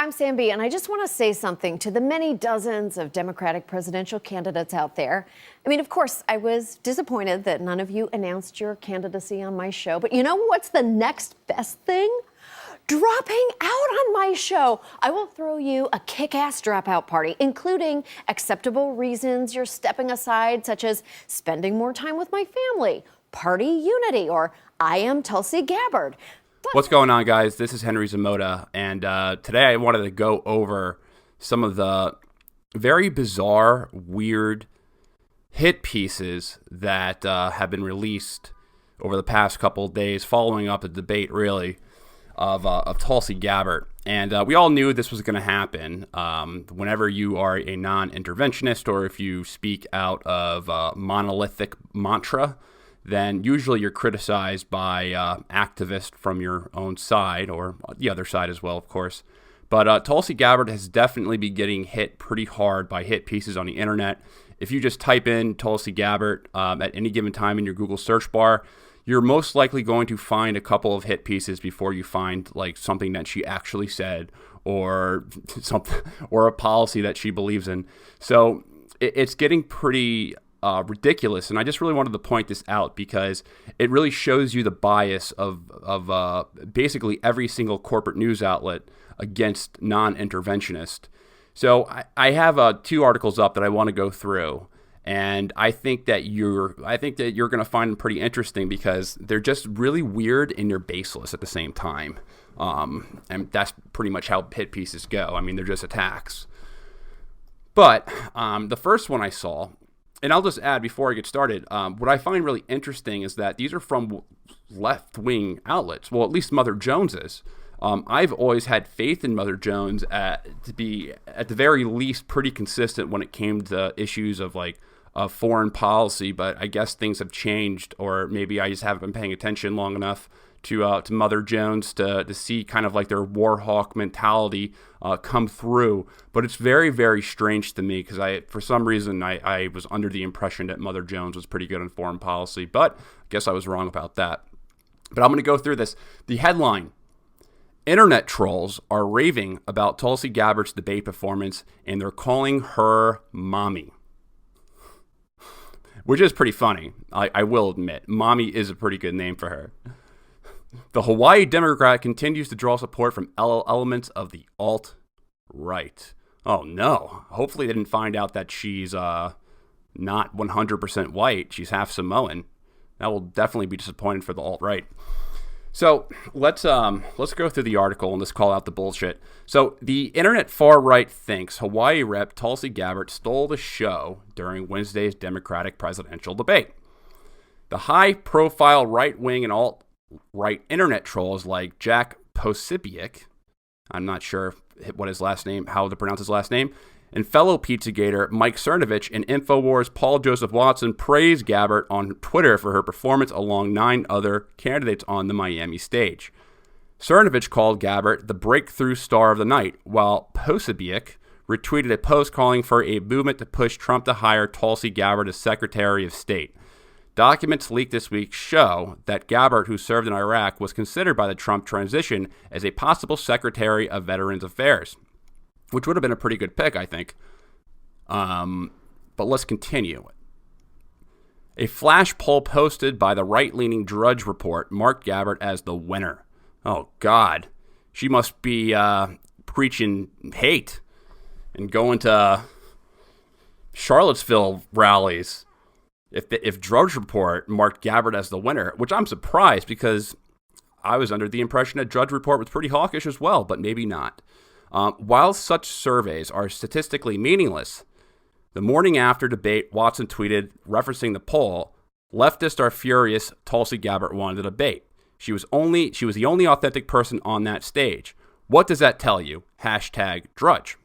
I'm Sam B, and I just want to say something to the many dozens of Democratic presidential candidates out there. I mean, of course, I was disappointed that none of you announced your candidacy on my show, but you know what's the next best thing? Dropping out on my show. I will throw you a kick-ass dropout party, including acceptable reasons you're stepping aside, such as spending more time with my family, party unity, or I am Tulsi Gabbard. What's going on, guys? This is Henry Zamota, and today I wanted to go over some of the very bizarre, weird hit pieces that have been released over the past couple of days, following up a debate, really, of Tulsi Gabbard. And we all knew this was going to happen. Whenever you are a non-interventionist, or if you speak out of monolithic mantra, then usually you're criticized by activists from your own side, or the other side as well, of course. But Tulsi Gabbard has definitely been getting hit pretty hard by hit pieces on the internet. If you just type in Tulsi Gabbard at any given time in your Google search bar, you're most likely going to find a couple of hit pieces before you find like something that she actually said, or something, or a policy that she believes in. So it's getting pretty ridiculous, and I just really wanted to point this out because it really shows you the bias of basically every single corporate news outlet against non-interventionist. So I have two articles up that I want to go through, and I think that you're going to find them pretty interesting because they're just really weird and they're baseless at the same time. And that's pretty much how hit pieces go. I mean, they're just attacks. But the first one I saw, and I'll just add before I get started, what I find really interesting is that these are from left-wing outlets. Well, at least Mother Jones's. I've always had faith in Mother Jones to be, at the very least, pretty consistent when it came to issues of foreign policy. But I guess things have changed, or maybe I just haven't been paying attention long enough to Mother Jones to see kind of like their war hawk mentality come through. But it's very, very strange to me because for some reason I was under the impression that Mother Jones was pretty good on foreign policy, but I guess I was wrong about that. But I'm going to go through this. The headline: Internet trolls are raving about Tulsi Gabbard's debate performance, and they're calling her mommy. Which is pretty funny, I will admit. Mommy is a pretty good name for her. The Hawaii Democrat continues to draw support from elements of the alt-right. Oh no. Hopefully they didn't find out that she's not 100% white. She's half Samoan. That will definitely be disappointing for the alt-right. So let's go through the article and let's call out the bullshit. So the internet far-right thinks Hawaii Rep. Tulsi Gabbard stole the show during Wednesday's Democratic presidential debate. The high-profile right-wing and alt-right internet trolls like Jack Posibiec, I'm not sure how to pronounce his last name, and fellow Pizzagator Mike Cernovich and InfoWars Paul Joseph Watson praised Gabbard on Twitter for her performance along 9 other candidates on the Miami stage. Cernovich called Gabbard the breakthrough star of the night, while Posibiec retweeted a post calling for a movement to push Trump to hire Tulsi Gabbard as Secretary of State. Documents leaked this week show that Gabbard, who served in Iraq, was considered by the Trump transition as a possible Secretary of Veterans Affairs, which would have been a pretty good pick, I think. But let's continue. A flash poll posted by the right-leaning Drudge Report marked Gabbard as the winner. Oh, God. She must be preaching hate and going to Charlottesville rallies. If Drudge Report marked Gabbard as the winner, which I'm surprised because I was under the impression that Drudge Report was pretty hawkish as well, but maybe not. While such surveys are statistically meaningless, the morning after debate, Watson tweeted, referencing the poll, "Leftists are furious Tulsi Gabbard won the debate. She was the only authentic person on that stage. What does that tell you? #Drudge."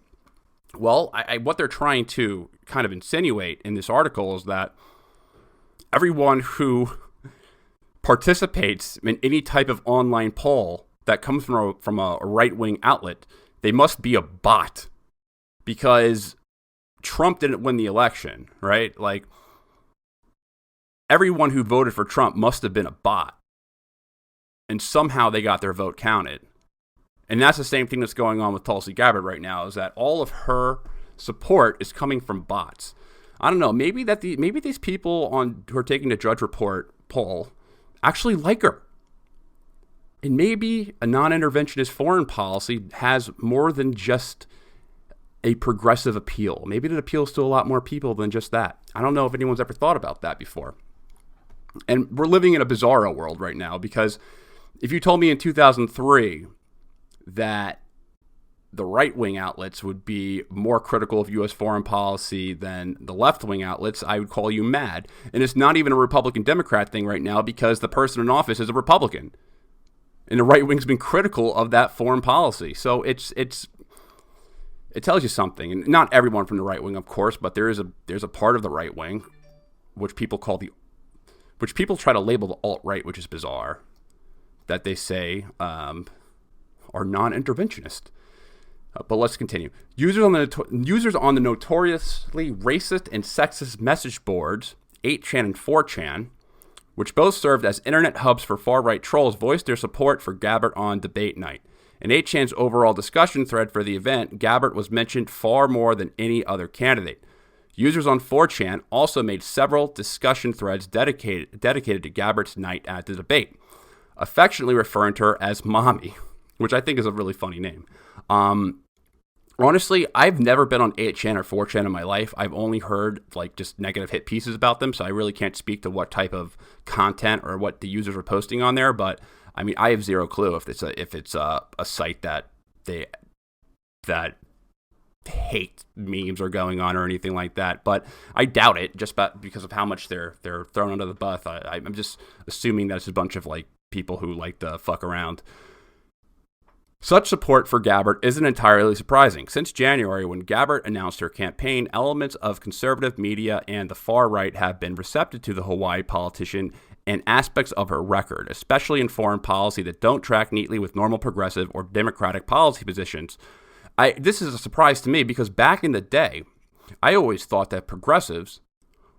Well, what they're trying to kind of insinuate in this article is that everyone who participates in any type of online poll that comes from a right-wing outlet, they must be a bot because Trump didn't win the election, right? Like, everyone who voted for Trump must have been a bot. And somehow they got their vote counted. And that's the same thing that's going on with Tulsi Gabbard right now, is that all of her support is coming from bots. I don't know, maybe these people who are taking the Drudge Report poll actually like her. And maybe a non-interventionist foreign policy has more than just a progressive appeal. Maybe it appeals to a lot more people than just that. I don't know if anyone's ever thought about that before. And we're living in a bizarro world right now, because if you told me in 2003 that the right-wing outlets would be more critical of U.S. foreign policy than the left-wing outlets, I would call you mad. And it's not even a Republican-Democrat thing right now, because the person in office is a Republican. And the right wing's been critical of that foreign policy. So it tells you something. And not everyone from the right wing, of course, but there's a part of the right wing which people try to label the alt-right, which is bizarre, that they say are non-interventionist. But let's continue. Users on the notoriously racist and sexist message boards, 8chan and 4chan, which both served as internet hubs for far-right trolls, voiced their support for Gabbard on debate night. In 8chan's overall discussion thread for the event, Gabbard was mentioned far more than any other candidate. Users on 4chan also made several discussion threads dedicated to Gabbard's night at the debate, affectionately referring to her as Mommy, which I think is a really funny name. Honestly, I've never been on 8chan or 4chan in my life. I've only heard just negative hit pieces about them, so I really can't speak to what type of content or what the users are posting on there. But I mean, I have zero clue if it's a site that hate memes are going on or anything like that. But I doubt it, just because of how much they're thrown under the bus. I'm just assuming that it's a bunch of people who like to fuck around. Such support for Gabbard isn't entirely surprising. Since January, when Gabbard announced her campaign, elements of conservative media and the far right have been receptive to the Hawaii politician and aspects of her record, especially in foreign policy that don't track neatly with normal progressive or democratic policy positions. This is a surprise to me, because back in the day, I always thought that progressives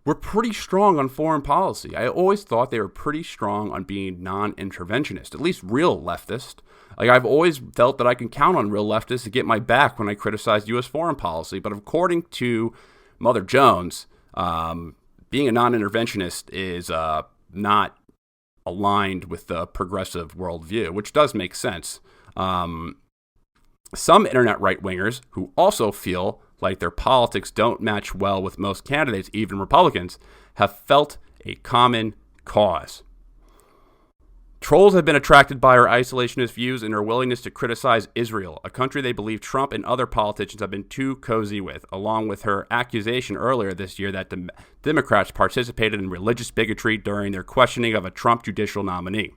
were pretty strong on foreign policy. I always thought they were pretty strong on being non-interventionist, at least real leftist. I've always felt that I can count on real leftists to get my back when I criticize U.S. foreign policy. But according to Mother Jones, being a non-interventionist is not aligned with the progressive worldview, which does make sense. Some internet right-wingers who also feel like their politics don't match well with most candidates, even Republicans, have felt a common cause. Trolls have been attracted by her isolationist views and her willingness to criticize Israel, a country they believe Trump and other politicians have been too cozy with, along with her accusation earlier this year that the Democrats participated in religious bigotry during their questioning of a Trump judicial nominee.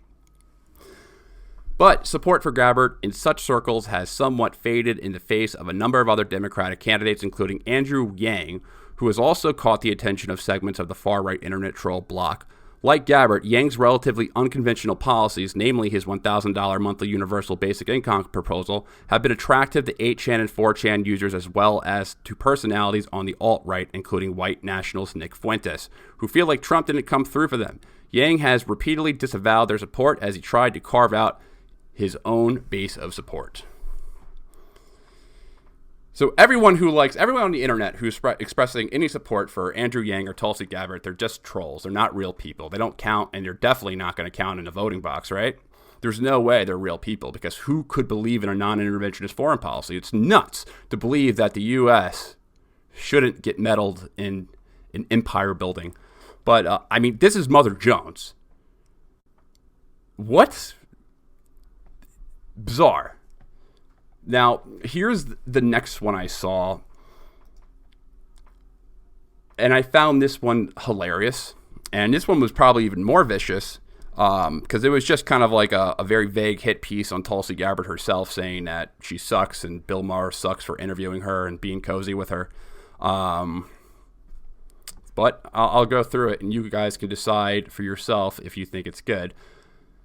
But support for Gabbard in such circles has somewhat faded in the face of a number of other Democratic candidates, including Andrew Yang, who has also caught the attention of segments of the far-right internet troll bloc. Like Gabbard, Yang's relatively unconventional policies, namely his $1,000 monthly universal basic income proposal, have been attractive to 8chan and 4chan users, as well as to personalities on the alt-right, including white nationalist Nick Fuentes, who feel like Trump didn't come through for them. Yang has repeatedly disavowed their support as he tried to carve out his own base of support. So everyone on the internet who's expressing any support for Andrew Yang or Tulsi Gabbard, they're just trolls. They're not real people. They don't count, and they're definitely not going to count in a voting box, right? There's no way they're real people, because who could believe in a non-interventionist foreign policy? It's nuts to believe that the U.S. shouldn't get meddled in empire building. But, this is Mother Jones. What? Bizarre. Now, here's the next one I saw, and I found this one hilarious, and this one was probably even more vicious, because it was just kind of like a very vague hit piece on Tulsi Gabbard herself, saying that she sucks and Bill Maher sucks for interviewing her and being cozy with her. But I'll go through it, and you guys can decide for yourself if you think it's good.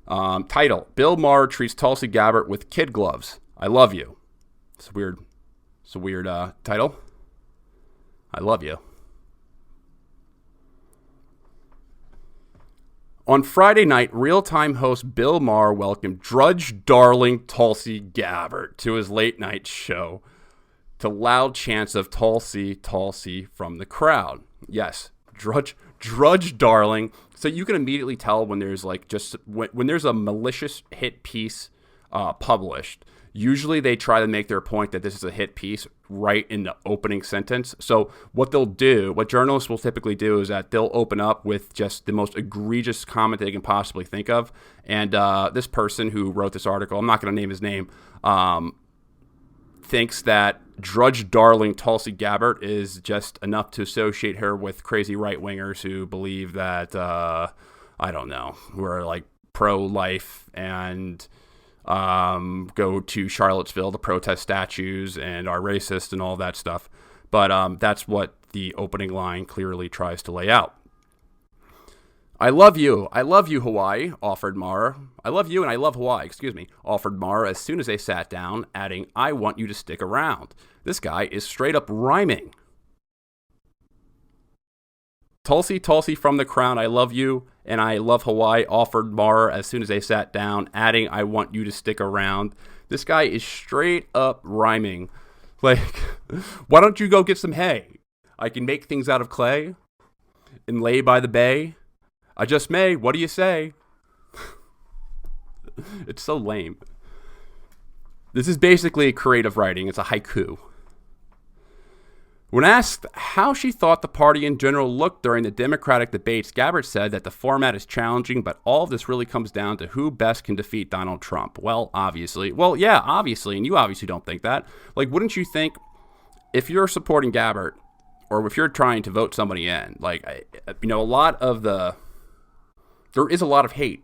Title: Bill Maher treats Tulsi Gabbard with kid gloves. I love you. It's a weird title. I love you. On Friday night, real-time host Bill Maher welcomed Drudge darling Tulsi Gabbard to his late-night show to loud chants of Tulsi, Tulsi from the crowd. Yes, Drudge darling. So you can immediately tell when there's like when there's a malicious hit piece published. Usually they try to make their point that this is a hit piece right in the opening sentence. So what journalists will typically do is that they'll open up with just the most egregious comment they can possibly think of. And this person who wrote this article, I'm not going to name his name, thinks that Drudge darling Tulsi Gabbard is just enough to associate her with crazy right-wingers who believe that, I don't know, we're like pro-life and go to Charlottesville to protest statues and are racist and all that stuff. But that's what the opening line clearly tries to lay out. I love you, Hawaii, offered Maher. I love you and I love Hawaii, offered Maher as soon as they sat down, adding, I want you to stick around. This guy is straight up rhyming. Tulsi from the crown, I love you and I love Hawaii, offered Maher as soon as they sat down, adding, I want you to stick around. This guy is straight up rhyming. Like, why don't you go get some hay? I can make things out of clay and lay by the bay. I just may, what do you say? It's so lame. This is basically creative writing. It's a haiku. When asked how she thought the party in general looked during the Democratic debates, Gabbard said that the format is challenging, but all of this really comes down to who best can defeat Donald Trump. Well, obviously. Well, yeah, obviously, and you obviously don't think that. Like, wouldn't you think if you're supporting Gabbard or if you're trying to vote somebody in, like, there is a lot of hate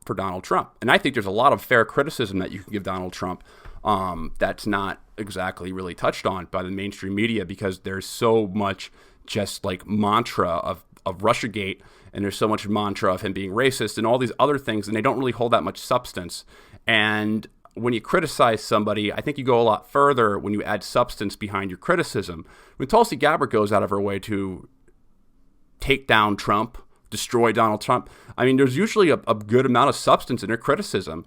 for Donald Trump. And I think there's a lot of fair criticism that you can give Donald Trump that's not exactly really touched on by the mainstream media because there's so much just like mantra of Russiagate and there's so much mantra of him being racist and all these other things, and they don't really hold that much substance. And when you criticize somebody, I think you go a lot further when you add substance behind your criticism. When Tulsi Gabbard goes out of her way to take down Trump, destroy Donald Trump, I mean, there's usually a good amount of substance in her criticism.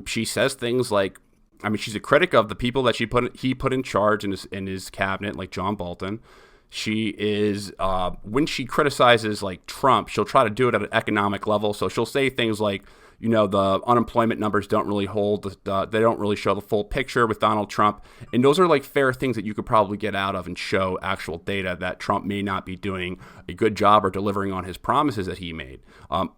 She says things like, I mean, she's a critic of the people that he put in charge in his cabinet, like John Bolton. She is, when she criticizes like Trump, she'll try to do it at an economic level. So she'll say things like, the unemployment numbers don't really hold, they don't really show the full picture with Donald Trump. And those are like fair things that you could probably get out of and show actual data that Trump may not be doing a good job or delivering on his promises that he made.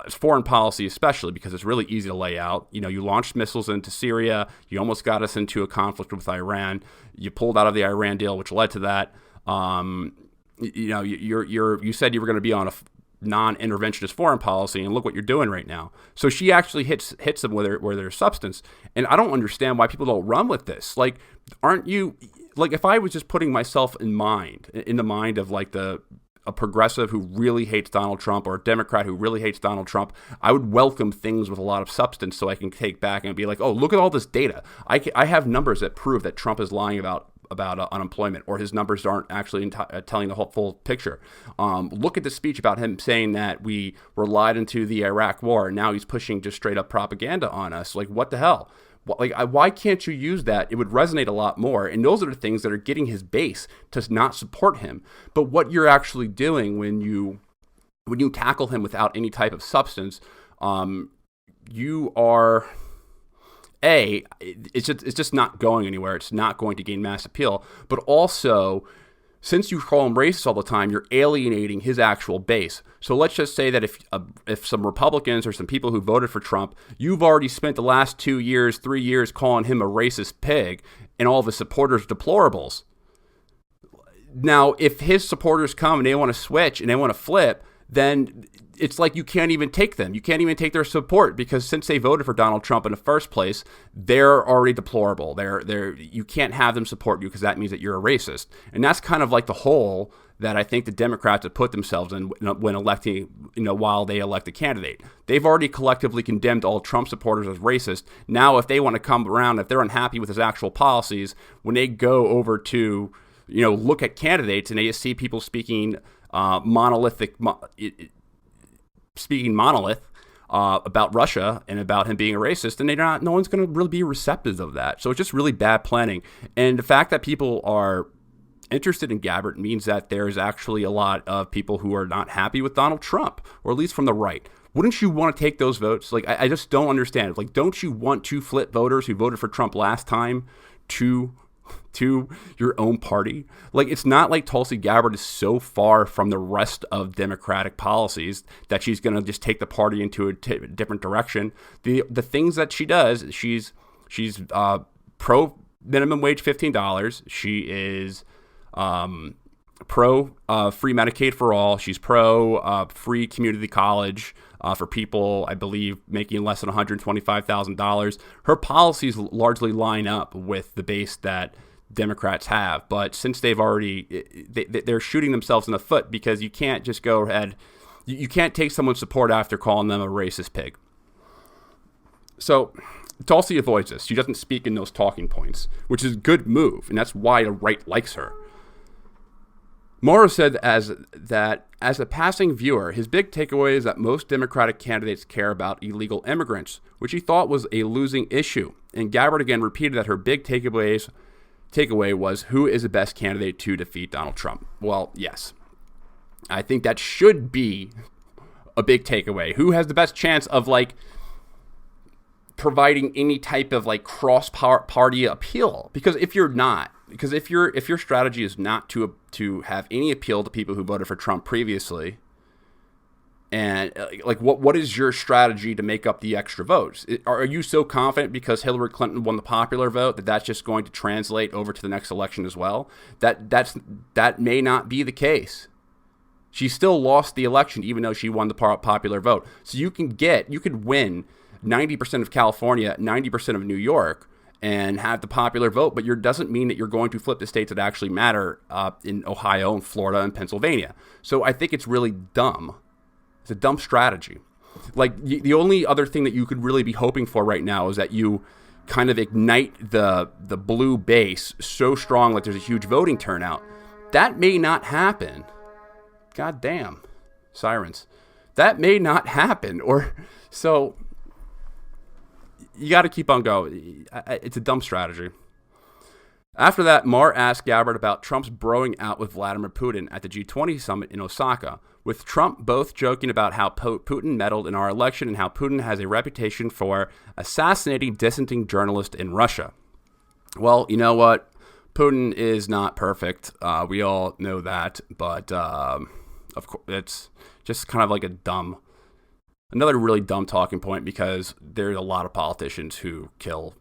Foreign policy especially, because it's really easy to lay out. You launched missiles into Syria. You almost got us into a conflict with Iran. You pulled out of the Iran deal, which led to that. You said you were going to be on a non-interventionist foreign policy, and look what you're doing right now. So she actually hits them where there's substance, and I don't understand why people don't run with this. Like, aren't you like, if I was just putting myself in the mind of like a progressive who really hates Donald Trump or a Democrat who really hates Donald Trump, I would welcome things with a lot of substance so I can take back and be like, oh, look at all this data. I have numbers that prove that Trump is lying about unemployment, or his numbers aren't actually telling the whole full picture. Look at the speech about him saying that we were lied into the Iraq war, and now he's pushing just straight up propaganda on us. Like, what the hell? Why can't you use that? It would resonate a lot more. And those are the things that are getting his base to not support him. But what you're actually doing when you tackle him without any type of substance, you are... it's just not going anywhere. It's not going to gain mass appeal. But also, since you call him racist all the time, you're alienating his actual base. So let's just say that if some Republicans or some people who voted for Trump, you've already spent the last 2 years, 3 years calling him a racist pig and all of his supporters deplorables. Now, if his supporters come and they want to switch and they want to flip, then it's like you can't even take them. You can't even take their support because since they voted for Donald Trump in the first place, they're already deplorable. You can't have them support you because that means that you're a racist. And that's kind of like the hole that I think the Democrats have put themselves in when electing, while they elect a candidate. They've already collectively condemned all Trump supporters as racist. Now, if they want to come around, if they're unhappy with his actual policies, when they go over to, look at candidates and they just see people speaking monolith, about Russia and about him being a racist, and no one's going to really be receptive of that. So it's just really bad planning. And the fact that people are interested in Gabbard means that there's actually a lot of people who are not happy with Donald Trump, or at least from the right. Wouldn't you want to take those votes? Like, I just don't understand. Like, don't you want to flip voters who voted for Trump last time to your own party? Like, it's not like Tulsi Gabbard is so far from the rest of Democratic policies that she's going to just take the party into a different direction. The things that she does, she's pro minimum wage $15. She is pro free Medicaid for all. She's pro free community college for people, I believe, making less than $125,000. Her policies largely line up with the base that Democrats have, but since they're shooting themselves in the foot, because you can't just go ahead, you can't take someone's support after calling them a racist pig. So Tulsi avoids this. She doesn't speak in those talking points, which is a good move, and that's why the right likes her. Maher said as a passing viewer, his big takeaway is that most Democratic candidates care about illegal immigrants, which he thought was a losing issue. And Gabbard again repeated that her big takeaway was who is the best candidate to defeat Donald Trump. Well, yes. I think that should be a big takeaway. Who has the best chance of providing any type of cross-party appeal? Because if your strategy is not to have any appeal to people who voted for Trump previously, and what is your strategy to make up the extra votes? Are you so confident because Hillary Clinton won the popular vote that that's just going to translate over to the next election as well? That may not be the case. She still lost the election even though she won the popular vote. So you could win 90% of California, 90% of New York, and have the popular vote, but it doesn't mean that you're going to flip the states that actually matter in Ohio and Florida and Pennsylvania. So I think it's really dumb. It's a dumb strategy. The only other thing that you could really be hoping for right now is that you kind of ignite the blue base so strong that there's a huge voting turnout. That may not happen. God damn. Sirens. That may not happen. So you got to keep on going. It's a dumb strategy. After that, Maher asked Gabbard about Trump's broing out with Vladimir Putin at the G20 summit in Osaka, with Trump both joking about how Putin meddled in our election and how Putin has a reputation for assassinating dissenting journalists in Russia. Well, you know what? Putin is not perfect. We all know that, but of course, it's just kind of like another really dumb talking point, because there's a lot of politicians who kill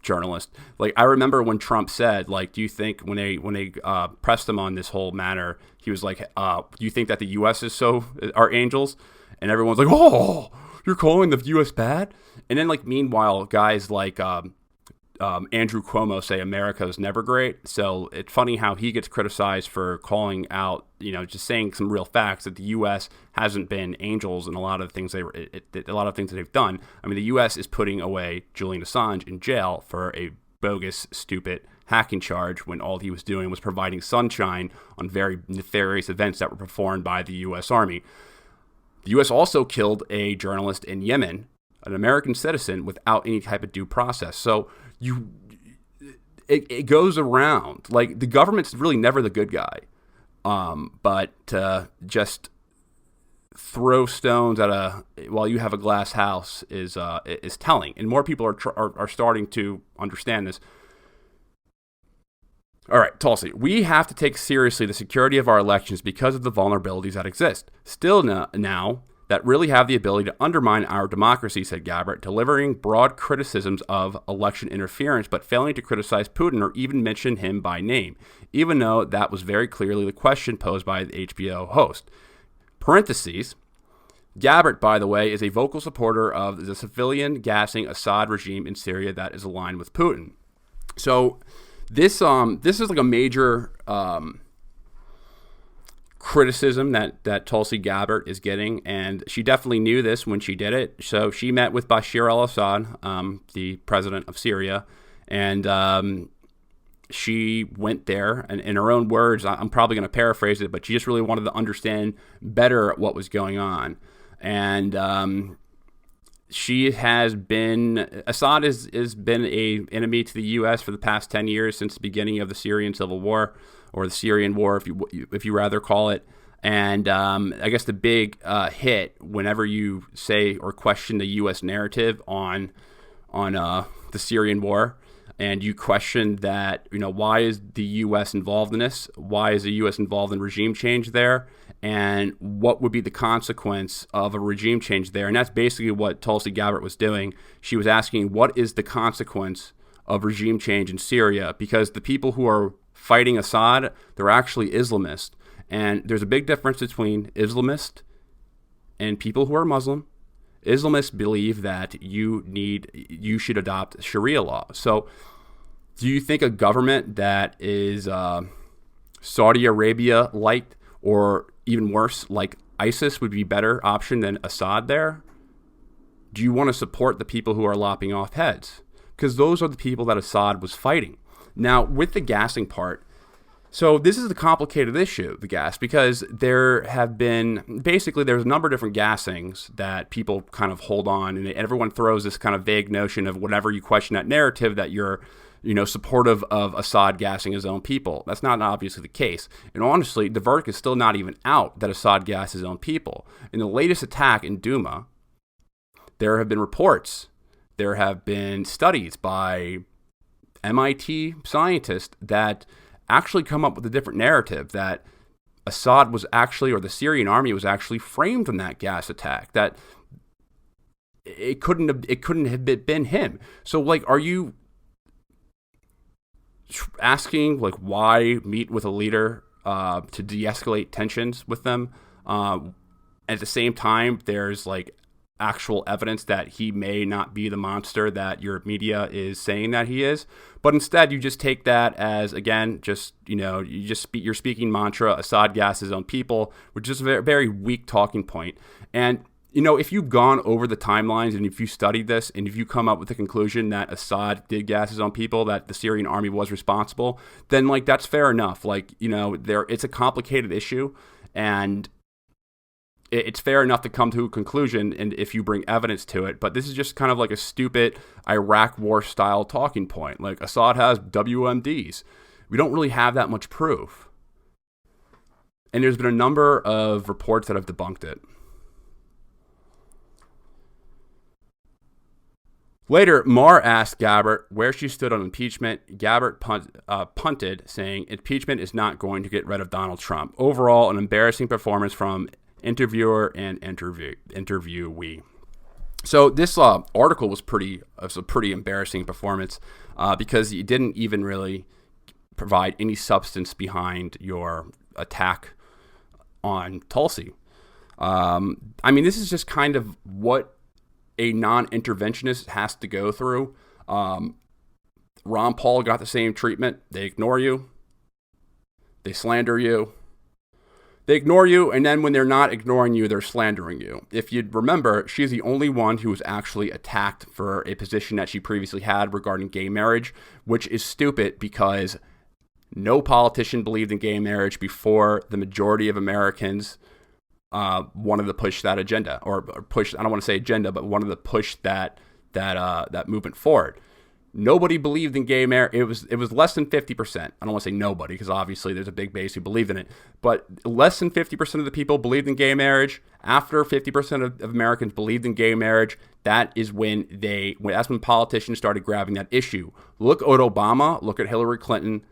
journalists. I remember when Trump said, do you think when they pressed him on this whole matter, he was like, do you think that the U.S. are angels? And everyone's like, oh, you're calling the U.S. bad? And then meanwhile, guys like Andrew Cuomo say America is never great. So it's funny how he gets criticized for calling out, just saying some real facts that the U.S. hasn't been angels in a lot of things that they've done. I mean, the U.S. is putting away Julian Assange in jail for a bogus, stupid hacking charge when all he was doing was providing sunshine on very nefarious events that were performed by the U.S. Army. The U.S. also killed a journalist in Yemen, an American citizen, without any type of due process. So it goes around. The government's really never the good guy, but just throw stones while you have a glass house is telling, and more people are starting to understand this. All right, Tulsi, we have to take seriously the security of our elections because of the vulnerabilities that exist. Still now, that really have the ability to undermine our democracy, said Gabbard, delivering broad criticisms of election interference, but failing to criticize Putin or even mention him by name, even though that was very clearly the question posed by the HBO host. Parentheses, Gabbard, by the way, is a vocal supporter of the civilian gassing Assad regime in Syria that is aligned with Putin. So this is a major criticism that Tulsi Gabbard is getting, and she definitely knew this when she did it. So she met with Bashar al-Assad, the president of Syria, and she went there, and in her own words, I'm probably going to paraphrase it, but she just really wanted to understand better what was going on. And Assad has been a enemy to the U.S. for the past 10 years since the beginning of the Syrian civil war, or the Syrian war, if you rather call it. And I guess the big hit whenever you say or question the U.S. narrative on the Syrian war, and you question that, why is the U.S. involved in this? Why is the U.S. involved in regime change there? And what would be the consequence of a regime change there? And that's basically what Tulsi Gabbard was doing. She was asking, what is the consequence of regime change in Syria? Because the people who are fighting Assad, they're actually Islamist. And there's a big difference between Islamist and people who are Muslim. Islamists believe that you should adopt Sharia law. So do you think a government that is Saudi Arabia-like, or even worse, like ISIS, would be a better option than Assad there? Do you want to support the people who are lopping off heads? Because those are the people that Assad was fighting. Now, with the gassing part, so this is a complicated issue, the gas, because there's a number of different gassings that people kind of hold on, and everyone throws this kind of vague notion of whenever you question that narrative that you're, supportive of Assad gassing his own people. That's not obviously the case. And honestly, the verdict is still not even out that Assad gassed his own people. In the latest attack in Douma, there have been reports, there have been studies by MIT scientists that actually come up with a different narrative, that Assad was actually, or the Syrian army was actually framed in that gas attack, that it couldn't have been him. So, are you asking, why meet with a leader to de-escalate tensions with them? At the same time, there's actual evidence that he may not be the monster that your media is saying that he is, but instead you just take that as, again, you're speaking mantra. Assad gassed his own people, which is a very, very weak talking point. And if you've gone over the timelines and if you studied this and if you come up with the conclusion that Assad did gas his own people, that the Syrian army was responsible, then that's fair enough. It's a complicated issue, and it's fair enough to come to a conclusion, and if you bring evidence to it. But this is just kind of a stupid Iraq war style talking point. Assad has WMDs. We don't really have that much proof. And there's been a number of reports that have debunked it. Later, Maher asked Gabbard where she stood on impeachment. Gabbard punted, saying, "Impeachment is not going to get rid of Donald Trump. Overall, an embarrassing performance from interviewer and interviewee." So this article was a pretty embarrassing performance because you didn't even really provide any substance behind your attack on Tulsi. This is just kind of what a non-interventionist has to go through. Ron Paul got the same treatment. They ignore you. They slander you. They ignore you, and then when they're not ignoring you, they're slandering you. If you'd remember, she's the only one who was actually attacked for a position that she previously had regarding gay marriage, which is stupid because no politician believed in gay marriage before the majority of Americans wanted to push that agenda, or push, I don't want to say agenda, but wanted to push that movement forward. Nobody believed in gay marriage. It was less than 50%. I don't want to say nobody, because obviously there's a big base who believed in it, but less than 50% of the people believed in gay marriage. After 50% of Americans believed in gay marriage, that's when politicians started grabbing that issue. Look at Obama, look at Hillary Clinton.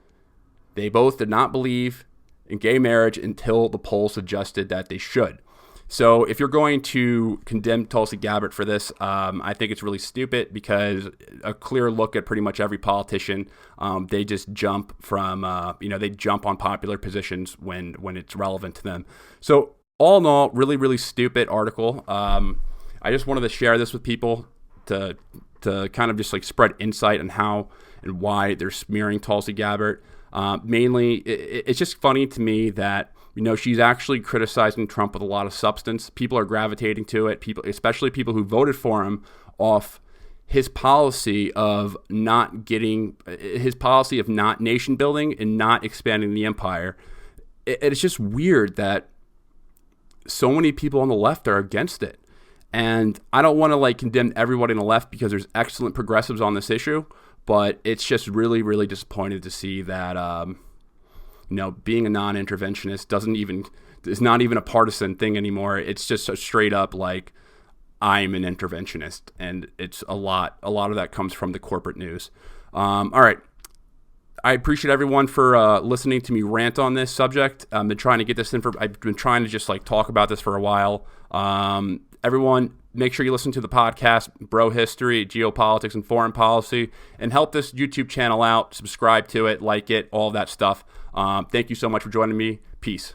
They both did not believe in gay marriage until the polls suggested that they should. So if you're going to condemn Tulsi Gabbard for this, I think it's really stupid, because a clear look at pretty much every politician, they just jump they jump on popular positions when it's relevant to them. So all in all, really, really stupid article. I just wanted to share this with people to kind of just spread insight on how and why they're smearing Tulsi Gabbard. Mainly, it's just funny to me that, she's actually criticizing Trump with a lot of substance. People are gravitating to it. People, especially people who voted for him, off his policy of not nation building and not expanding the empire. It's just weird that so many people on the left are against it. And I don't want to like condemn everybody on the left because there's excellent progressives on this issue, but it's just really, really disappointed to see that, being a non-interventionist is not even a partisan thing anymore. It's just a straight up like, I'm an interventionist, and it's a lot of that comes from the corporate news. All right. I appreciate everyone for listening to me rant on this subject. I've been trying to get this I've been trying to just like talk about this for a while. Everyone, make sure you listen to the podcast, Bro History, Geopolitics, and Foreign Policy, and help this YouTube channel out. Subscribe to it, like it, all that stuff. Thank you so much for joining me. Peace.